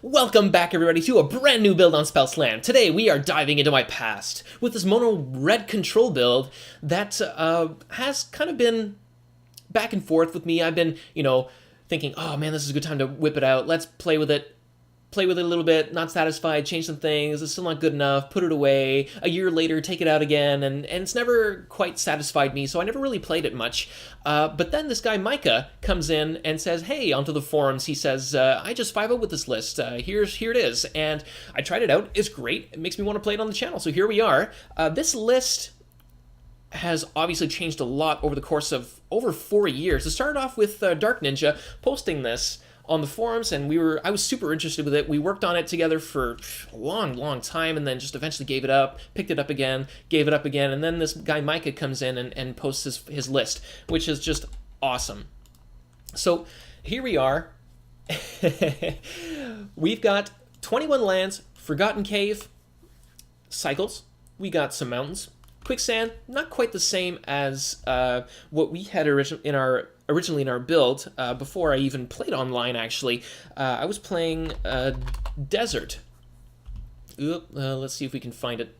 Welcome back, everybody, to a brand new build on Spellslam. Today, we are diving into my past with this mono red control build that has kind of been back and forth with me. I've been, thinking, oh man, this is a good time to whip it out. Let's play with it a little bit, not satisfied, change some things, it's still not good enough, put it away, a year later, take it out again, and it's never quite satisfied me, so I never really played it much. But then this guy, Micah, comes in and says, hey, onto the forums, he says, I just 5-0 with this list, here it is, and I tried it out, it's great, it makes me want to play it on the channel, so here we are. This list has obviously changed a lot over the course of over 4 years. It started off with Dark Ninja posting this on the forums, and I was super interested with it. We worked on it together for a long time, and then just eventually gave it up, picked it up again, gave it up again, and then this guy Micah comes in and posts his list, which is just awesome. So here we are. We've got 21 lands, Forgotten Cave, Cycles, we got some mountains, Quicksand, not quite the same as what we had originally in our build, before I even played online, actually. I was playing Desert. Let's see if we can find it.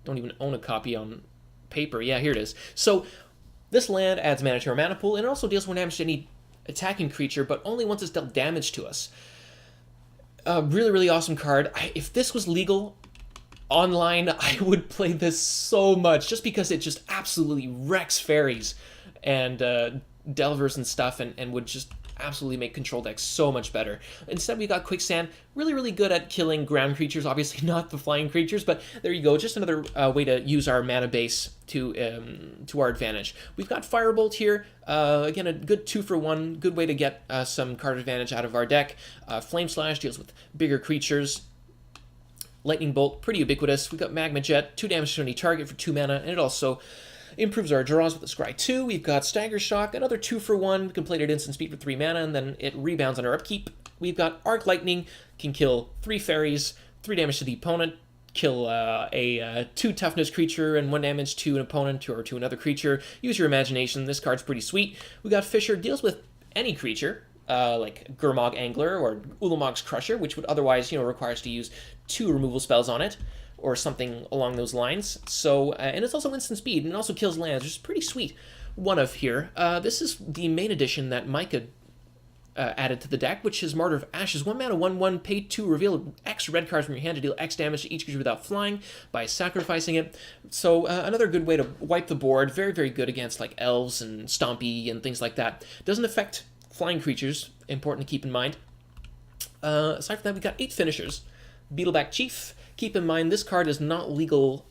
Don't even own a copy on paper. Yeah, here it is. So, this land adds mana to our mana pool, and it also deals more damage to any attacking creature, but only once it's dealt damage to us. Really, really awesome card. If this was legal online, I would play this so much, just because it just absolutely wrecks fairies and delvers and stuff, and would just absolutely make control decks so much better. Instead, we got Quicksand, really good at killing ground creatures, obviously not the flying creatures, but there you go, just another way to use our mana base to our advantage. We've got Firebolt here, again, a good 2-for-1, good way to get some card advantage out of our deck. Flame Slash deals with bigger creatures. Lightning Bolt, pretty ubiquitous. We've got Magma Jet, 2 damage to any target for 2 mana, and it also improves our draws with the Scry 2. We've got Stagger Shock, another 2-for-1, we can play it at instant speed for 3 mana, and then it rebounds on our upkeep. We've got Arc Lightning, can kill 3 fairies, 3 damage to the opponent, kill a 2 toughness creature, and 1 damage to an opponent or to another creature. Use your imagination, this card's pretty sweet. We got Fisher, deals with any creature, like Gurmag Angler or Ulamog's Crusher, which would otherwise, require us to use 2 removal spells on it, or something along those lines. So, and it's also instant speed, and it also kills lands, which is pretty sweet. One of here. This is the main addition that Micah added to the deck, which is Martyr of Ashes. 1 mana, 1/1, pay 2, reveal X red cards from your hand to deal X damage to each creature without flying by sacrificing it. So, another good way to wipe the board. Very good against, like, elves and Stompy and things like that. Doesn't affect flying creatures, important to keep in mind. Aside from that, we've got 8 finishers. Beetleback Chief. Keep in mind, this card is not legal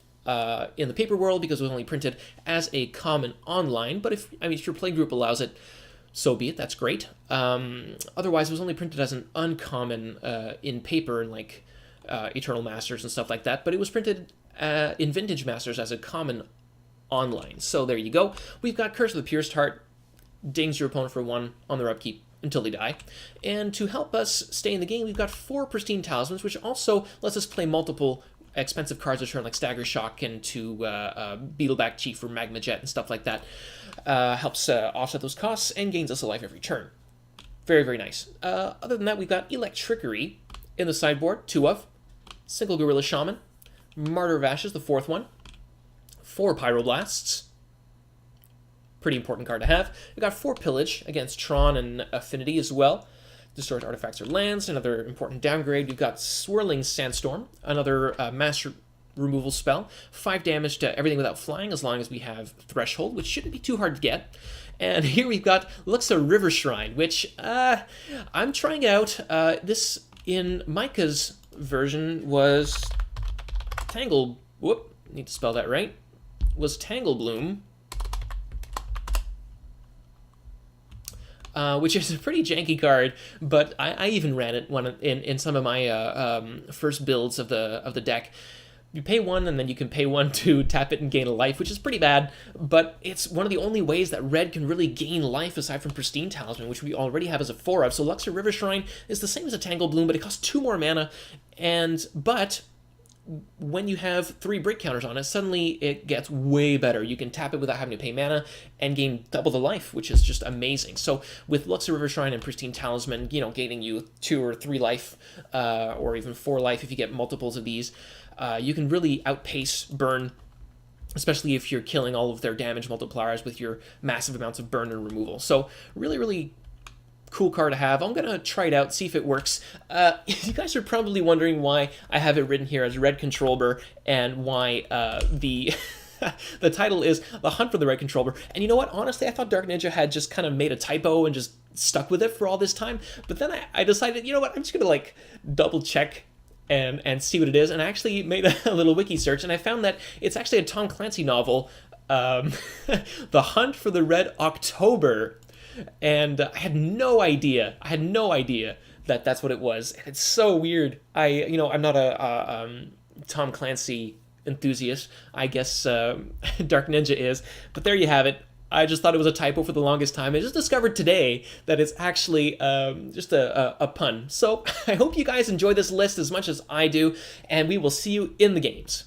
in the paper world because it was only printed as a common online, but if your playgroup allows it, so be it, that's great. Otherwise, it was only printed as an uncommon in paper in, like, Eternal Masters and stuff like that, but it was printed in Vintage Masters as a common online. So there you go. We've got Curse of the Pierced Heart, dings your opponent for 1 on their upkeep until they die. And to help us stay in the game, we've got 4 Pristine Talismans, which also lets us play multiple expensive cards a turn, like Stagger Shock into Beetleback Chief or Magma Jet and stuff like that. Helps offset those costs and gains us a life every turn. Very nice. Other than that, we've got Electrickery in the sideboard, 2 of. Single Gorilla Shaman. Martyr of Ashes, the 4th one. 4 Pyroblasts. Pretty important card to have. We've got 4 Pillage against Tron and Affinity as well. Destroys artifacts or lands, another important downgrade. We've got Swirling Sandstorm, another master removal spell. 5 damage to everything without flying as long as we have Threshold, which shouldn't be too hard to get. And here we've got Luxa River Shrine, which I'm trying out. This, in Micah's version, was need to spell that right. Was Tanglebloom. Which is a pretty janky card, but I even ran it in some of my first builds of the deck. You pay 1, and then you can pay 1 to tap it and gain a life, which is pretty bad, but it's one of the only ways that red can really gain life aside from Pristine Talisman, which we already have as a 4 of. So Luxor River Shrine is the same as a Tanglebloom, but it costs 2 more mana, but when you have 3 break counters on it, suddenly it gets way better. You can tap it without having to pay mana and gain double the life, which is just amazing. So with Luxor River Shrine and Pristine Talisman, you know, gaining you 2 or 3 life, or even 4 life if you get multiples of these, you can really outpace burn, especially if you're killing all of their damage multipliers with your massive amounts of burn and removal. So really, really cool card to have. I'm gonna try it out, see if it works. You guys are probably wondering why I have it written here as Red Controlber and why the the title is The Hunt for the Red Controlber. And you know what? Honestly, I thought Dark Ninja had just kind of made a typo and just stuck with it for all this time. But then I decided, you know what? I'm just gonna like double check and see what it is. And I actually made a little wiki search, and I found that it's actually a Tom Clancy novel, The Hunt for the Red October. And I had no idea. That that's what it was. And it's so weird. I'm not a Tom Clancy enthusiast. I guess Dark Ninja is. But there you have it. I just thought it was a typo for the longest time. I just discovered today that it's actually just a pun. So I hope you guys enjoy this list as much as I do, and we will see you in the games.